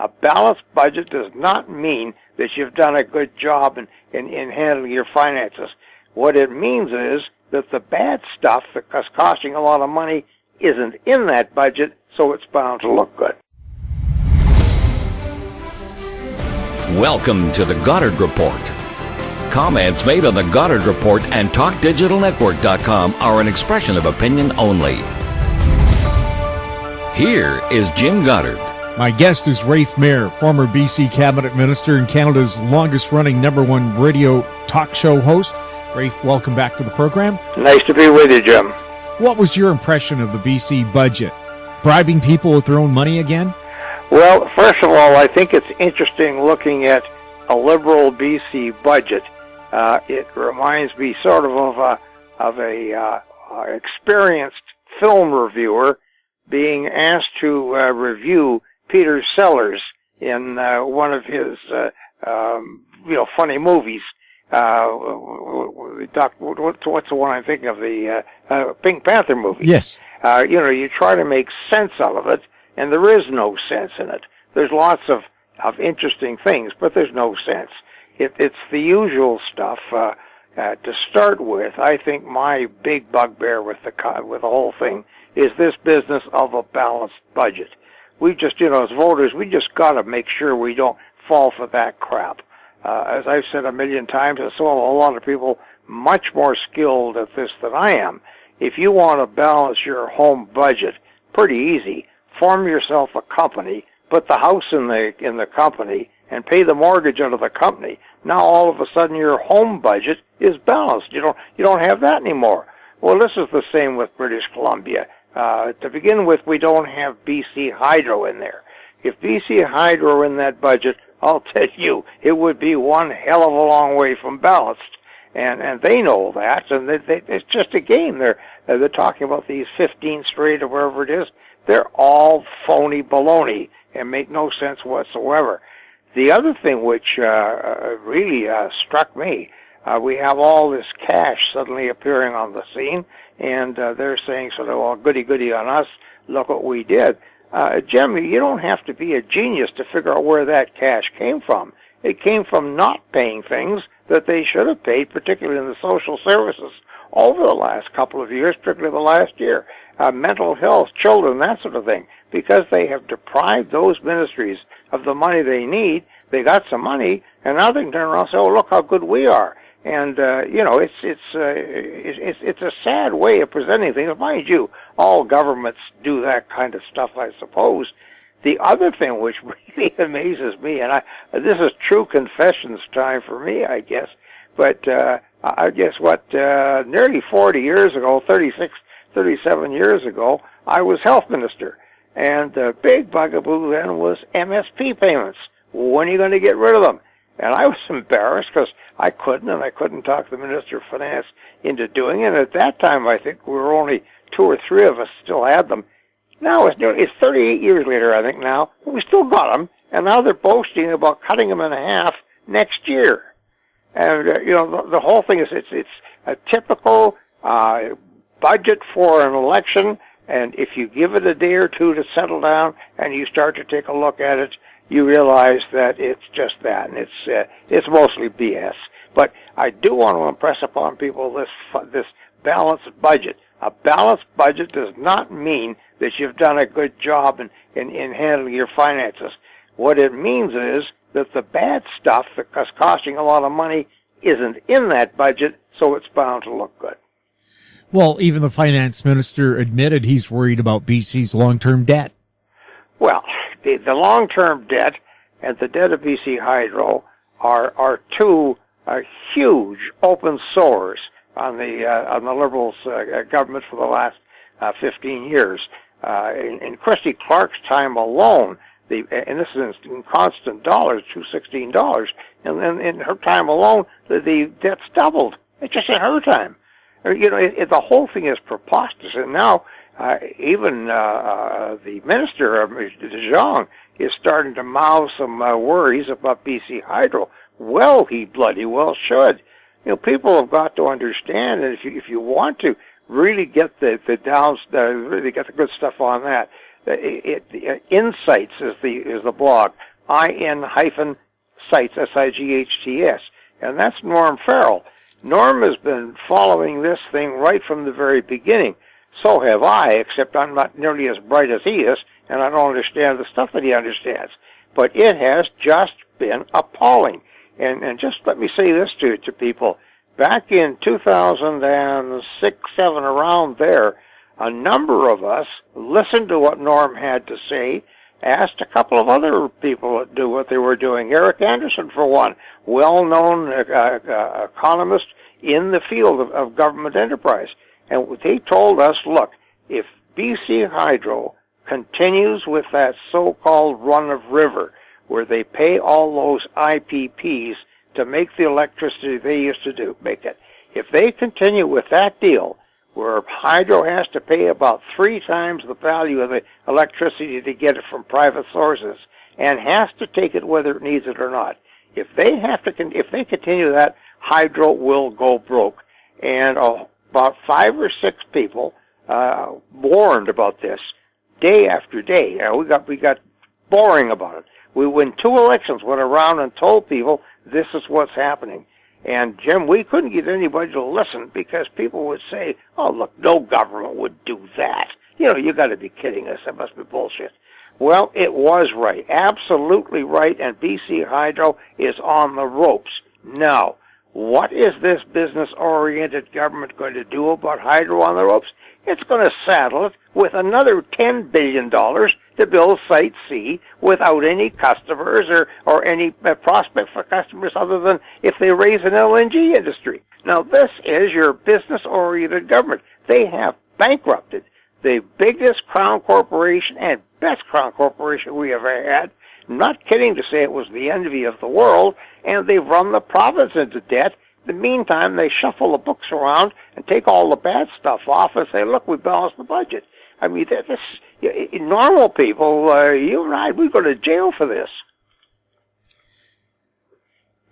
A balanced budget does not mean that you've done a good job in handling your finances. What it means is that the bad stuff that's costing a lot of money isn't in that budget, so it's bound to look good. Welcome to the Goddard Report. Comments made on the Goddard Report and TalkDigitalNetwork.com are an expression of opinion only. Here is Jim Goddard. My guest is Rafe Mair, former BC Cabinet Minister and Canada's longest-running #1 radio talk show host. Rafe, welcome back to the program. Nice to be with you, Jim. What was your impression of the BC budget? Bribing people with their own money again? Well, first of all, I think it's interesting looking at a Liberal BC budget. It reminds me sort of a experienced film reviewer being asked to review Peter Sellers in one of his funny movies. What's the one I'm thinking of? The Pink Panther movie. Yes. You try to make sense out of it, and there is no sense in it. There's lots of interesting things, but there's no sense. It's the usual stuff. To start with, I think my big bugbear with the whole thing is this business of a balanced budget. We just, as voters, we just got to make sure we don't fall for that crap. As I've said a million times, and so have a lot of people much more skilled at this than I am. If you want to balance your home budget, pretty easy. Form yourself a company, put the house in the company, and pay the mortgage out of the company. Now all of a sudden your home budget is balanced. You don't have that anymore. Well, this is the same with British Columbia. To begin with, we don't have BC Hydro in there. If BC Hydro were in that budget, I'll tell you, it would be one hell of a long way from balanced. And they know that, and it's just a game. They're talking about these 15 straight or wherever it is. They're all phony baloney and make no sense whatsoever. The other thing which really struck me, we have all this cash suddenly appearing on the scene, and they're saying sort of, well, goody-goody on us, look what we did. Jim, you don't have to be a genius to figure out where that cash came from. It came from not paying things that they should have paid, particularly in the social services, over the last couple of years, particularly the last year. Mental health, children, that sort of thing. Because they have deprived those ministries of the money they need, they got some money, and now they can turn around and say, oh, look how good we are. And, it's a sad way of presenting things. Mind you, all governments do that kind of stuff, I suppose. The other thing which really amazes me, and this is true confessions time for me, I guess, but I guess nearly 40 years ago, 37 years ago, I was health minister. And the big bugaboo then was MSP payments. When are you going to get rid of them? And I was embarrassed because I couldn't talk the Minister of Finance into doing it. And at that time, I think we were only 2 or 3 of us still had them. Now it's 38 years later, I think now. We still got them, and now they're boasting about cutting them in half next year. And the whole thing is it's a typical budget for an election. And if you give it a day or two to settle down, and you start to take a look at it, you realize that it's just that, and it's mostly BS. But I do want to impress upon people this balanced budget. A balanced budget does not mean that you've done a good job in handling your finances. What it means is that the bad stuff that's costing a lot of money isn't in that budget, so it's bound to look good. Well, even the finance minister admitted he's worried about BC's long-term debt. Well, the long-term debt and the debt of BC Hydro are two huge open sores on the Liberals' government for the last 15 years. In Christy Clark's time alone, and this is in constant dollars, $216, and then in her time alone, the debt's doubled. It's just in her time. The whole thing is preposterous, and now even the minister, De Jong, is starting to mouth some worries about BC Hydro. Well, he bloody well should. People have got to understand that if you want to really get really get the good stuff on that, Insights is the blog. Sights, S-I-G-H-T-S. And that's Norm Farrell. Norm has been following this thing right from the very beginning. So have I, except I'm not nearly as bright as he is, and I don't understand the stuff that he understands. But it has just been appalling. And just let me say this to people. Back in 2006, 7, around there, a number of us listened to what Norm had to say, asked a couple of other people to do what they were doing. Eric Anderson, for one, well-known economist in the field of government enterprise. And they told us, look, if BC Hydro continues with that so-called run-of-river, where they pay all those IPPs to make the electricity they used to make it. If they continue with that deal, where Hydro has to pay about 3 times the value of the electricity to get it from private sources, and has to take it whether it needs it or not. If they continue that, Hydro will go broke. And about 5 or 6 people warned about this day after day. We got boring about it. We win 2 elections, went around and told people this is what's happening. And, Jim, we couldn't get anybody to listen because people would say, oh, look, no government would do that. You got to be kidding us. That must be bullshit. Well, it was right, absolutely right, and BC Hydro is on the ropes. Now, what is this business-oriented government going to do about Hydro on the ropes? It's going to saddle it with another $10 billion to build Site C without any customers or any prospect for customers other than if they raise an LNG industry. Now, this is your business-oriented government. They have bankrupted the biggest crown corporation and best crown corporation we ever had. I'm not kidding to say it was the envy of the world, and they've run the province into debt. In the meantime, they shuffle the books around and take all the bad stuff off and say, look, we balanced the budget. I mean, normal people, you and I, we go to jail for this.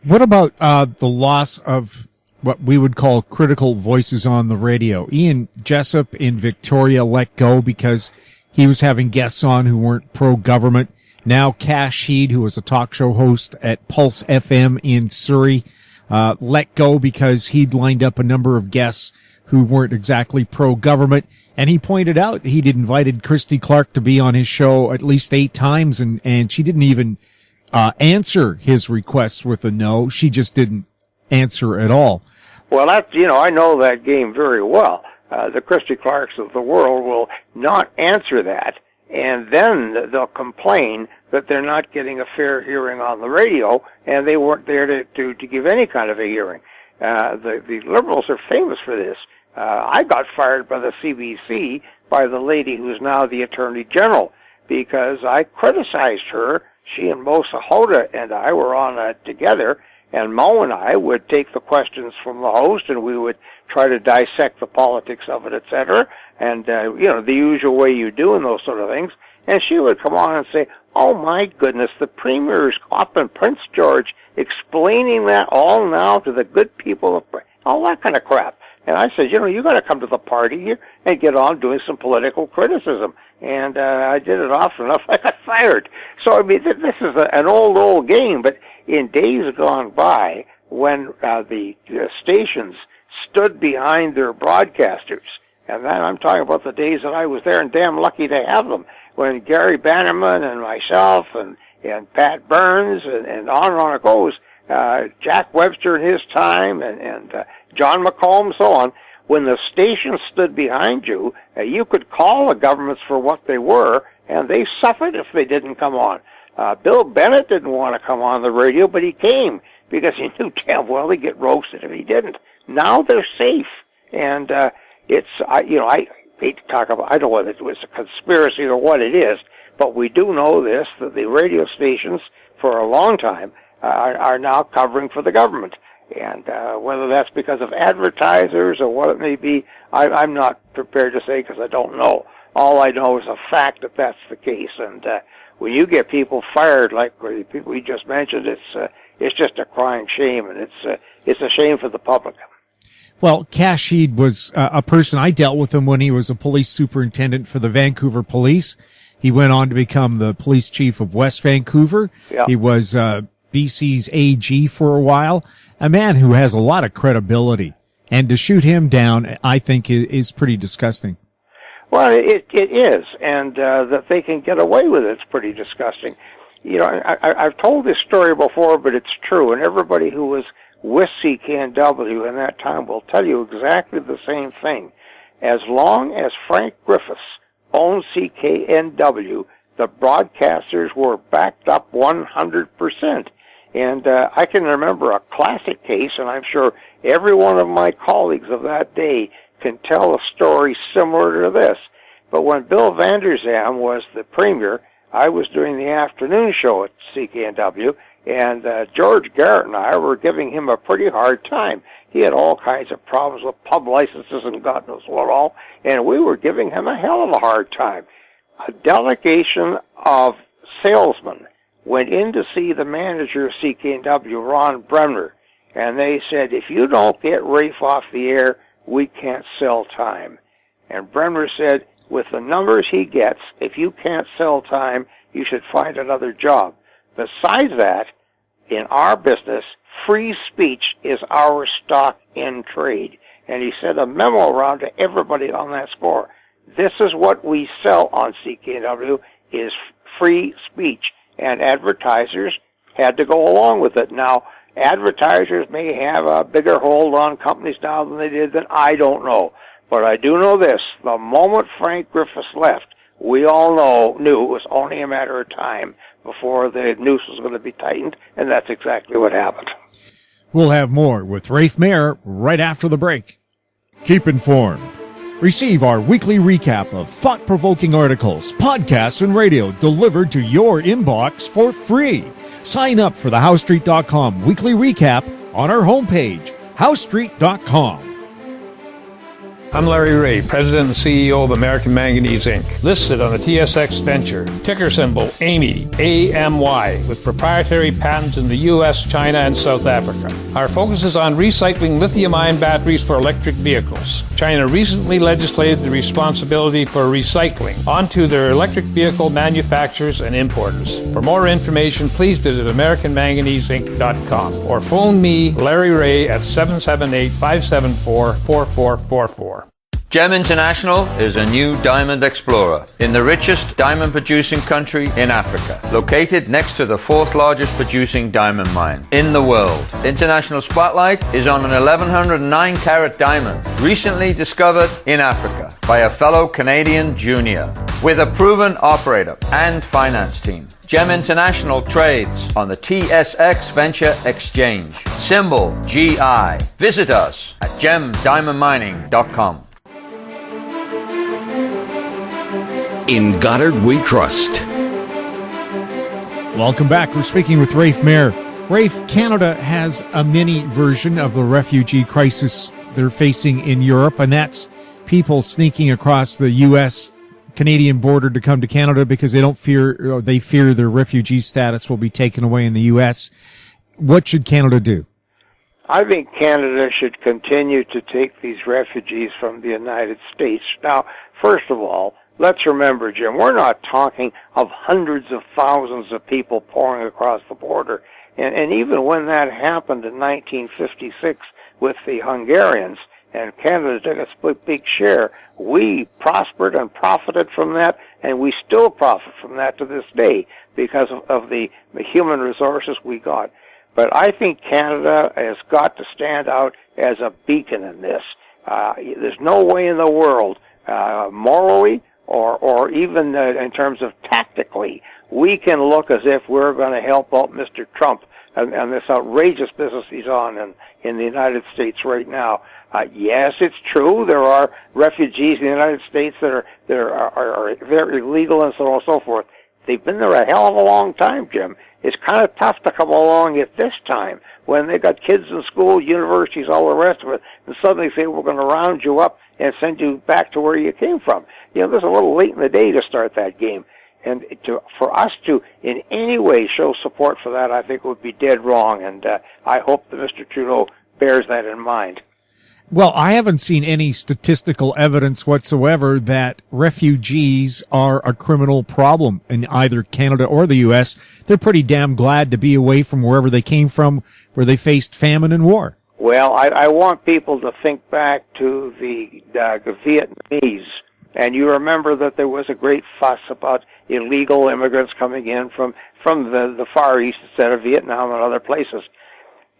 What about the loss of what we would call critical voices on the radio? Ian Jessup in Victoria let go because he was having guests on who weren't pro-government. Now Cash Heed, who was a talk show host at Pulse FM in Surrey, let go because he'd lined up a number of guests who weren't exactly pro-government. And he pointed out he'd invited Christy Clark to be on his show at least 8 times, and she didn't even answer his requests with a no. She just didn't answer at all. Well, I know that game very well. The Christy Clarks of the world will not answer that, and then they'll complain that they're not getting a fair hearing on the radio, and they weren't there to give any kind of a hearing. The Liberals are famous for this. I got fired by the CBC by the lady who's now the Attorney General because I criticized her. She and Mo Sahota and I were on together, and Mo and I would take the questions from the host, and we would try to dissect the politics of it, etc. And, the usual way you do in those sort of things. And she would come on and say, oh, my goodness, the Premier's up in Prince George explaining that all now to the good people, all that kind of crap. And I said, you got to come to the party here and get on doing some political criticism. And I did it often enough. I got fired. So, I mean, this is an old game. But in days gone by, when the stations stood behind their broadcasters, and then I'm talking about the days that I was there and damn lucky to have them, when Gary Bannerman and myself and Pat Burns and on it goes, Jack Webster in his time and John McComb, so on, when the station stood behind you, you could call the governments for what they were, and they suffered if they didn't come on. Bill Bennett didn't want to come on the radio, but he came because he knew damn well he'd get roasted if he didn't. Now they're safe, and I hate to talk about, I don't know whether it was a conspiracy or what it is, but we do know this, that the radio stations for a long time are now covering for the government. And whether that's because of advertisers or what it may be, I'm not prepared to say because I don't know. All I know is a fact that that's the case. And when you get people fired like the people we just mentioned, it's just a crying shame, and it's a shame for the public. Well, Cash Heed was a person, I dealt with him when he was a police superintendent for the Vancouver Police, He went on to become the police chief of West Vancouver. Yeah. He was BC's AG for a while. A man who has a lot of credibility. And to shoot him down, I think, is pretty disgusting. Well, it is, and that they can get away with it's pretty disgusting. You know, I've told this story before, but it's true, and everybody who was with CKNW in that time will tell you exactly the same thing. As long as Frank Griffiths owned CKNW, the broadcasters were backed up 100%. And I can remember a classic case, and I'm sure every one of my colleagues of that day can tell a story similar to this. But when Bill Vander Zalm was the premier, I was doing the afternoon show at CKNW, and George Garrett and I were giving him a pretty hard time. He had all kinds of problems with pub licenses and God knows what all, and we were giving him a hell of a hard time. A delegation of salesmen went in to see the manager of CKNW, Ron Bremner, and they said, if you don't get Rafe off the air, we can't sell time. And Bremner said, with the numbers he gets, if you can't sell time, you should find another job. Besides that, in our business, free speech is our stock in trade. And he sent a memo around to everybody on that score. This is what we sell on CKNW, is free speech. And advertisers had to go along with it. Now, advertisers may have a bigger hold on companies now than they did then. I don't know. But I do know this. The moment Frank Griffiths left, we all knew it was only a matter of time before the noose was going to be tightened, and that's exactly what happened. We'll have more with Rafe Mair right after the break. Keep informed. Receive our weekly recap of thought-provoking articles, podcasts, and radio delivered to your inbox for free. Sign up for the HowStreet.com weekly recap on our homepage, HowStreet.com. I'm Larry Ray, President and CEO of American Manganese, Inc., listed on the TSX Venture, ticker symbol AMY, A-M-Y, with proprietary patents in the U.S., China, and South Africa. Our focus is on recycling lithium-ion batteries for electric vehicles. China recently legislated the responsibility for recycling onto their electric vehicle manufacturers and importers. For more information, please visit AmericanManganeseInc.com or phone me, Larry Ray, at 778-574-4444. Gem International is a new diamond explorer in the richest diamond producing country in Africa, located next to the fourth largest producing diamond mine in the world. International Spotlight is on an 1109 carat diamond recently discovered in Africa by a fellow Canadian junior with a proven operator and finance team. Gem International trades on the TSX Venture Exchange, symbol GI. Visit us at gemdiamondmining.com. In Goddard we trust. Welcome back. We're speaking with Rafe Mair. Rafe, Canada has a mini version of the refugee crisis they're facing in Europe, and that's people sneaking across the U.S.-Canadian border to come to Canada because they fear their refugee status will be taken away in the U.S. What should Canada do? I think Canada should continue to take these refugees from the United States. Now, first of all, let's remember, Jim, we're not talking of hundreds of thousands of people pouring across the border. And even when that happened in 1956 with the Hungarians, and Canada took a big share, we prospered and profited from that, and we still profit from that to this day because of the human resources we got. But I think Canada has got to stand out as a beacon in this. There's no way in the world, morally, or even in terms of tactically, we can look as if we're going to help out Mr. Trump and this outrageous business he's on in the United States right now. Yes, it's true. There are refugees in the United States that are very illegal and so on and so forth. They've been there a hell of a long time, Jim. It's kind of tough to come along at this time when they got kids in school, universities, all the rest of it, and suddenly say we're going to round you up and send you back to where you came from. You know, this is a little late in the day to start that game. And for us to in any way show support for that, I think would be dead wrong. And I hope that Mr. Trudeau bears that in mind. Well, I haven't seen any statistical evidence whatsoever that refugees are a criminal problem in either Canada or the U.S. They're pretty damn glad to be away from wherever they came from, where they faced famine and war. Well, I want people to think back to the Vietnamese. And you remember that there was a great fuss about illegal immigrants coming in from the Far East instead of Vietnam and other places.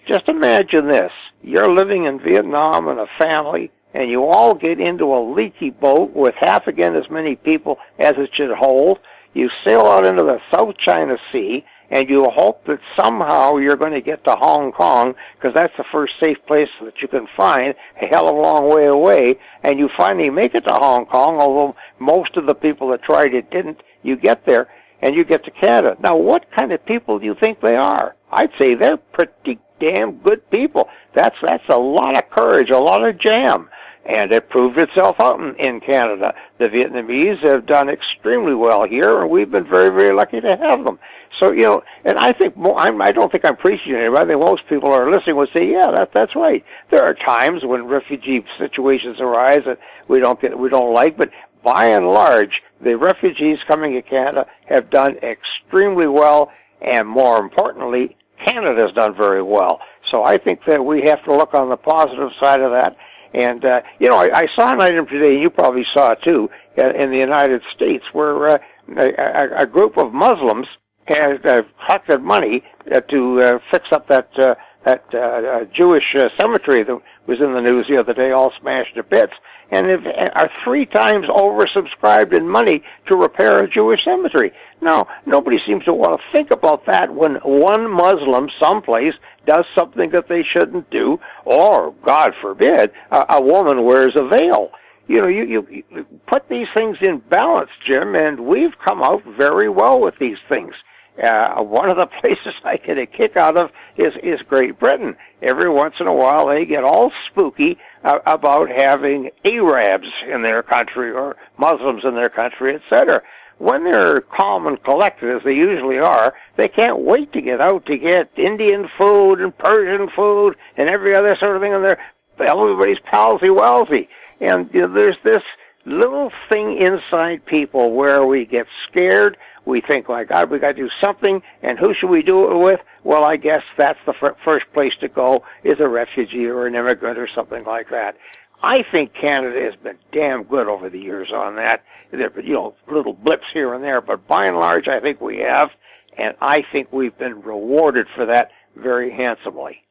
Just imagine this. You're living in Vietnam in a family, and you all get into a leaky boat with half again as many people as it should hold. You sail out into the South China Sea, and you hope that somehow you're going to get to Hong Kong, because that's the first safe place that you can find, a hell of a long way away, and you finally make it to Hong Kong, although most of the people that tried it didn't. You get there, and you get to Canada. Now, what kind of people do you think they are? I'd say they're pretty damn good people. That's a lot of courage, a lot of jam. And it proved itself out in Canada. The Vietnamese have done extremely well here, and we've been very, very lucky to have them. So, and I think, I don't think I'm preaching to anybody. I think most people who are listening would say, yeah, that's right. There are times when refugee situations arise that we don't like, but by and large, the refugees coming to Canada have done extremely well, and more importantly, Canada's done very well. So I think that we have to look on the positive side of that. And, I saw an item today, and you probably saw it too, in the United States, where a group of Muslims had collected money to fix up that Jewish cemetery that was in the news the other day, all smashed to bits, and are 3 times oversubscribed in money to repair a Jewish cemetery. Now, nobody seems to want to think about that when one Muslim someplace does something that they shouldn't do, or, God forbid, a woman wears a veil. You put these things in balance, Jim, and we've come out very well with these things. One of the places I get a kick out of is Great Britain. Every once in a while they get all spooky about having Arabs in their country or Muslims in their country, etc. When they're calm and collected, as they usually are, they can't wait to get out to get Indian food and Persian food and every other sort of thing, and everybody's palsy-walsy. And there's this little thing inside people where we get scared. We think, my God, we got to do something, and who should we do it with? Well, I guess that's the first place to go, is a refugee or an immigrant or something like that. I think Canada has been damn good over the years on that. There are, little blips here and there, but by and large, I think we have, and I think we've been rewarded for that very handsomely.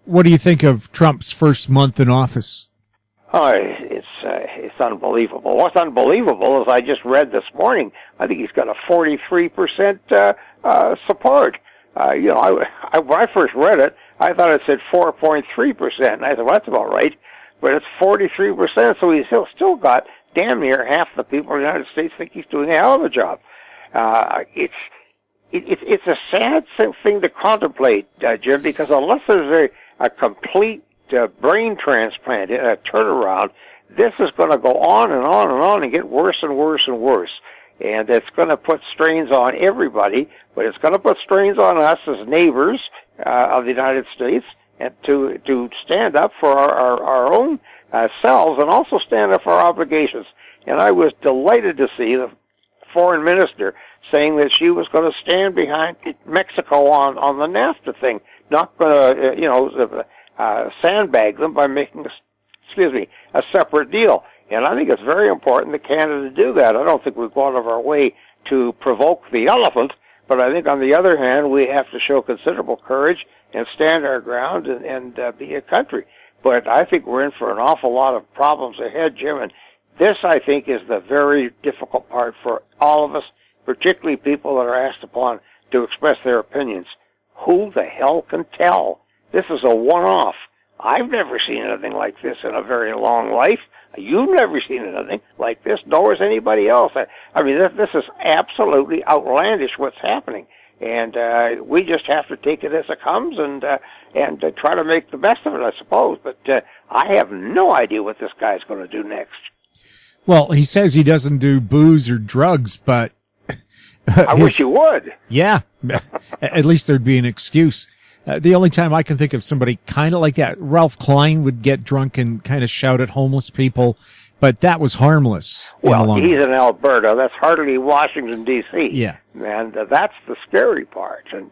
What do you think of Trump's first month in office? Oh, it's unbelievable. What's unbelievable is I just read this morning, I think he's got a 43% support. When I first read it, I thought it said 4.3%, and I thought, well, that's about right. But it's 43%, so he's still got damn near half the people in the United States think he's doing a hell of a job. It's a sad thing to contemplate, Jim, because unless there's a complete brain transplant, a turnaround, this is going to go on and on and on and get worse and worse and worse. And it's going to put strains on everybody, but it's going to put strains on us as neighbors of the United States, and to stand up for our own selves and also stand up for our obligations. And I was delighted to see the foreign minister saying that she was going to stand behind Mexico on the NAFTA thing, not going to, sandbag them by making a separate deal. And I think it's very important that Canada do that. I don't think we've gone out of our way to provoke the elephant, but I think on the other hand, we have to show considerable courage and stand our ground and be a country. But I think we're in for an awful lot of problems ahead, Jim, and this, I think, is the very difficult part for all of us, particularly people that are asked upon to express their opinions. Who the hell can tell? This is a one-off. I've never seen anything like this in a very long life. You've never seen anything like this, nor has anybody else. I mean, this is absolutely outlandish what's happening. And we just have to take it as it comes and try to make the best of it, I suppose. But I have no idea what this guy's going to do next. Well, he says he doesn't do booze or drugs, but I wish he would. Yeah, at least there'd be an excuse. The only time I can think of somebody kind of like that, Ralph Klein would get drunk and kind of shout at homeless people, but that was harmless. Well, he's in Alberta. That's hardly Washington, D.C. Yeah. And that's the scary part. And,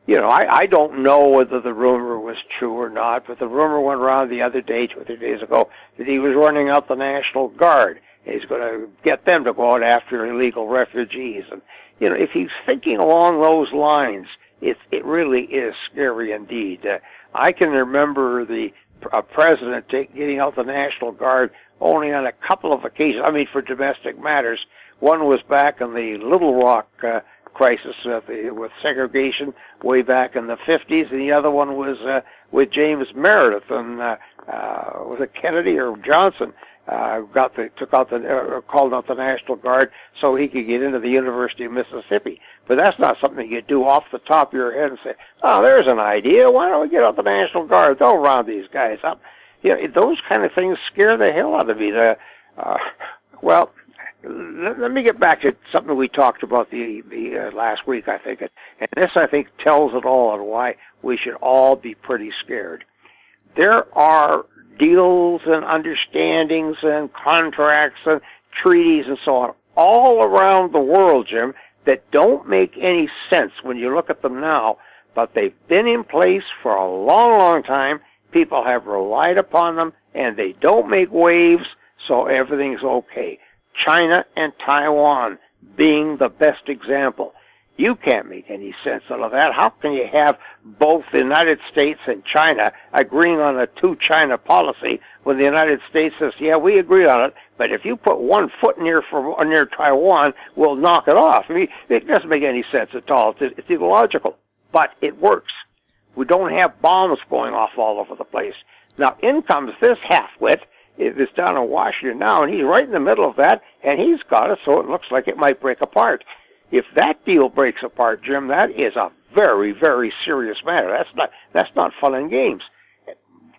I don't know whether the rumor was true or not, but the rumor went around the other day, 2 or 3 days ago, that he was running out the National Guard. He's going to get them to go out after illegal refugees. And, if he's thinking along those lines, it really is scary indeed. I can remember the president getting out the National Guard only on a couple of occasions. I mean, for domestic matters. One was back in the Little Rock crisis with segregation way back in the 50s, and the other one was with James Meredith and was it Kennedy or Johnson? Called out the National Guard so he could get into the University of Mississippi. But that's not something you do off the top of your head and say, oh, there's an idea. Why don't we get out the National Guard? They'll round these guys up. Those kind of things scare the hell out of me. Well, let me get back to something we talked about the last week, I think. And this, I think, tells it all on why we should all be pretty scared. There are deals and understandings and contracts and treaties and so on all around the world, Jim, that don't make any sense when you look at them now, but they've been in place for a long, long time. People have relied upon them, and they don't make waves, so everything's okay. China and Taiwan being the best example. You can't make any sense out of that. How can you have both the United States and China agreeing on a two-China policy when the United States says, yeah, we agree on it, but if you put 1 foot near Taiwan, we'll knock it off? I mean, it doesn't make any sense at all. It's illogical, but it works. We don't have bombs going off all over the place. Now, in comes this halfwit. It's down in Washington now, and he's right in the middle of that, and he's got it so it looks like it might break apart. If that deal breaks apart, Jim, that is a very, very serious matter. That's not fun and games.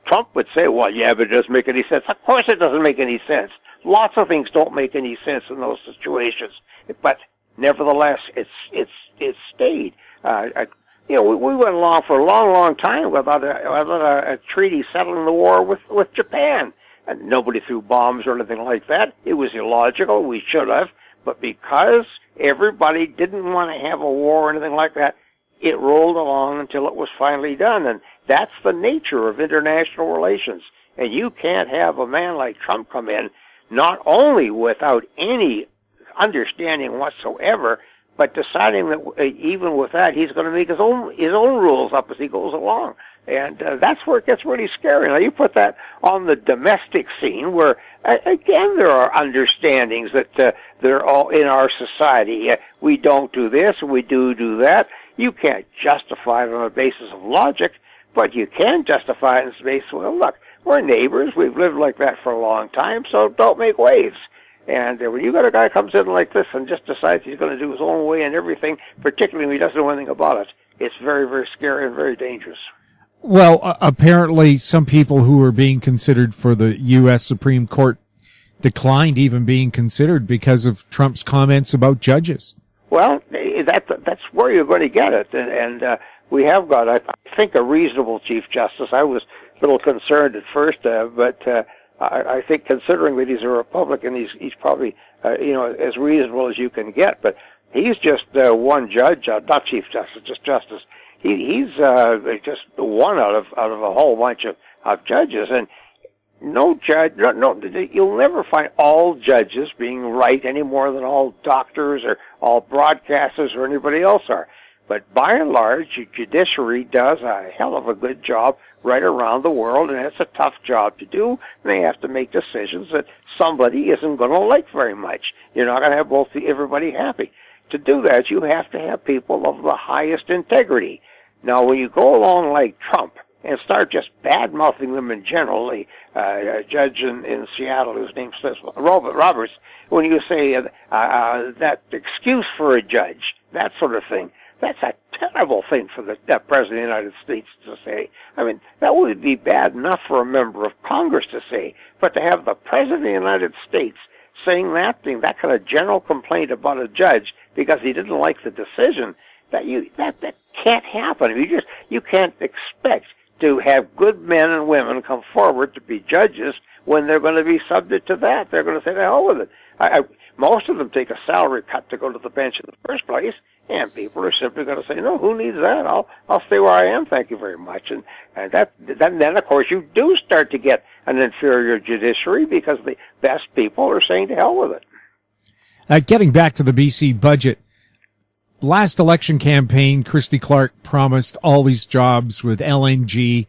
Trump would say, well, yeah, but it doesn't make any sense. Of course it doesn't make any sense. Lots of things don't make any sense in those situations. But nevertheless, it's stayed. We went along for a long, long time without a treaty settling the war with Japan. And nobody threw bombs or anything like that. It was illogical. We should have. But because everybody didn't want to have a war or anything like that, it rolled along until it was finally done. And that's the nature of international relations. And you can't have a man like Trump come in, not only without any understanding whatsoever, but deciding that even with that, he's going to make his own rules up as he goes along. And that's where it gets really scary. Now, you put that on the domestic scene where, again, there are understandings that they're all in our society. We don't do this, we do that. You can't justify it on a basis of logic, but you can justify it on the basis of, well, look, we're neighbors, we've lived like that for a long time, so don't make waves. And when you got a guy comes in like this and just decides he's going to do his own way and everything, particularly when he doesn't know anything about it, it's very, very scary and very dangerous. Well, apparently some people who were being considered for the U.S. Supreme Court declined even being considered because of Trump's comments about judges. Well, that's where you're going to get it. And we have got, I think, a reasonable Chief Justice. I was a little concerned at first, but I think considering that he's a Republican, he's probably, as reasonable as you can get. But he's just one judge, not Chief Justice, just Justice. He's just one out of a whole bunch of judges, and no judge, no, you'll never find all judges being right any more than all doctors or all broadcasters or anybody else are. But by and large, the judiciary does a hell of a good job right around the world, and it's a tough job to do. They have to make decisions that somebody isn't going to like very much. You're not going to have everybody happy. To do that, you have to have people of the highest integrity. Now, when you go along like Trump and start just bad-mouthing them in general, a judge in Seattle whose name says Roberts, when you say that excuse for a judge, that sort of thing, that's a terrible thing for the President of the United States to say. I mean, that would be bad enough for a member of Congress to say, but to have the President of the United States saying that thing, that kind of general complaint about a judge because he didn't like the decision, That can't happen. You can't expect to have good men and women come forward to be judges when they're going to be subject to that. They're going to say, the hell with it. Most of them take a salary cut to go to the bench in the first place, and people are simply going to say, no, who needs that? I'll stay where I am, thank you very much. And then, of course, you do start to get an inferior judiciary because the best people are saying to hell with it. Getting back to the BC budget, last election campaign, Christy Clark promised all these jobs with LNG.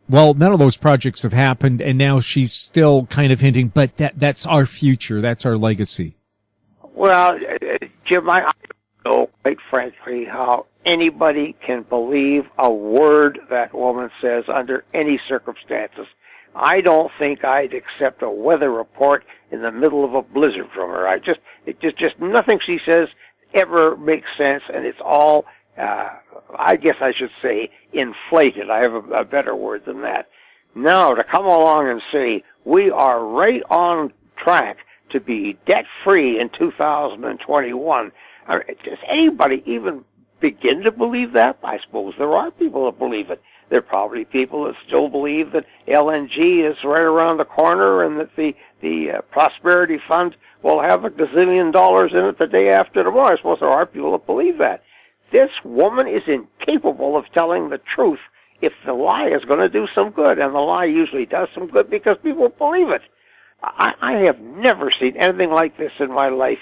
Well, none of those projects have happened, and now she's still kind of hinting, but that's our future, that's our legacy. Well, Jim, I don't know, quite frankly, how anybody can believe a word that woman says under any circumstances. I don't think I'd accept a weather report in the middle of a blizzard from her. Just nothing she says ever makes sense, and it's all, I guess I should say, inflated. I have a better word than that. Now, to come along and say, we are right on track to be debt-free in 2021, does anybody even begin to believe that? I suppose there are people that believe it. There are probably people that still believe that LNG is right around the corner and that the Prosperity Fund will have $1 gazillion in it the day after tomorrow. I suppose there are people that believe that. This woman is incapable of telling the truth if the lie is going to do some good, and the lie usually does some good because people believe it. I have never seen anything like this in my life.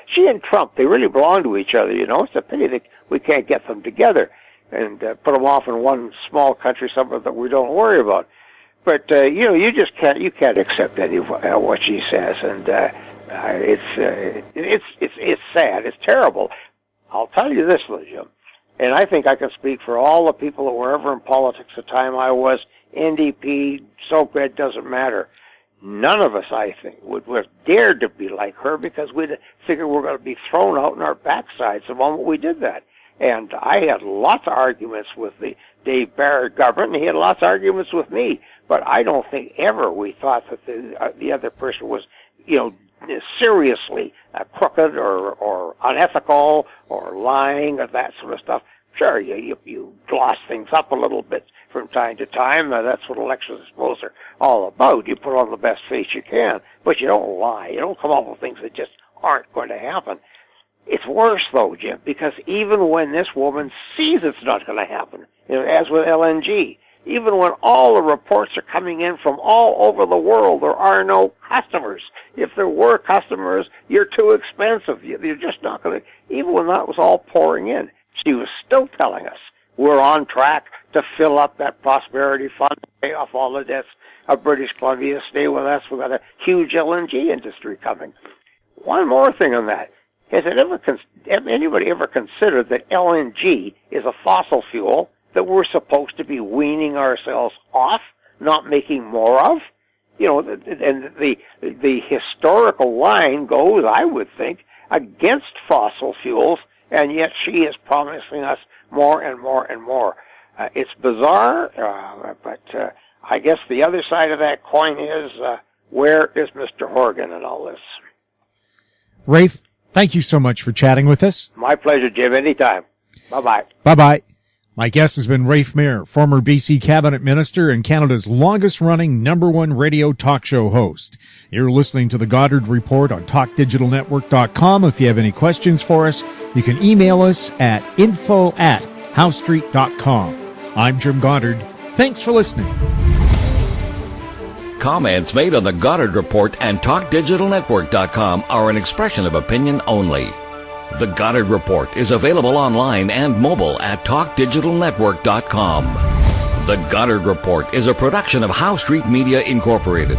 She and Trump, they really belong to each other, you know. It's a pity that we can't get them together and put them off in one small country somewhere that we don't worry about. But, you just can't accept any of what she says, and it's sad. It's terrible. I'll tell you this, Jim, and I think I can speak for all the people that were ever in politics the time I was, NDP, SOCRED, doesn't matter. None of us, I think, would have dared to be like her because we'd figured we're going to be thrown out in our backsides the moment we did that. And I had lots of arguments with the Dave Barrett government, and he had lots of arguments with me. But I don't think ever we thought that the other person was, seriously crooked or unethical or lying or that sort of stuff. Sure, you gloss things up a little bit from time to time. That's what elections, I suppose, are all about. You put on the best face you can, but you don't lie. You don't come up with things that just aren't going to happen. It's worse, though, Jim, because even when this woman sees it's not going to happen, as with LNG, even when all the reports are coming in from all over the world, there are no customers. If there were customers, you're too expensive. You're just not going to, even when that was all pouring in, she was still telling us we're on track to fill up that Prosperity Fund, pay off all the debts of British Columbia, stay with us. We've got a huge LNG industry coming. One more thing on that. Has anybody ever considered that LNG is a fossil fuel that we're supposed to be weaning ourselves off, not making more of? And the historical line goes, I would think, against fossil fuels, and yet she is promising us more and more and more. It's bizarre, but I guess the other side of that coin is, where is Mr. Horgan in all this? Rafe, thank you so much for chatting with us. My pleasure, Jim. Anytime. Bye-bye. Bye-bye. My guest has been Rafe Mair, former BC Cabinet Minister and Canada's longest-running @1 radio talk show host. You're listening to the Goddard Report on TalkDigitalNetwork.com. If you have any questions for us, you can email us at info@howstreet.com. I'm Jim Goddard. Thanks for listening. Comments made on the Goddard Report and TalkDigitalNetwork.com are an expression of opinion only. The Goddard Report is available online and mobile at TalkDigitalNetwork.com. The Goddard Report is a production of How Street Media Incorporated.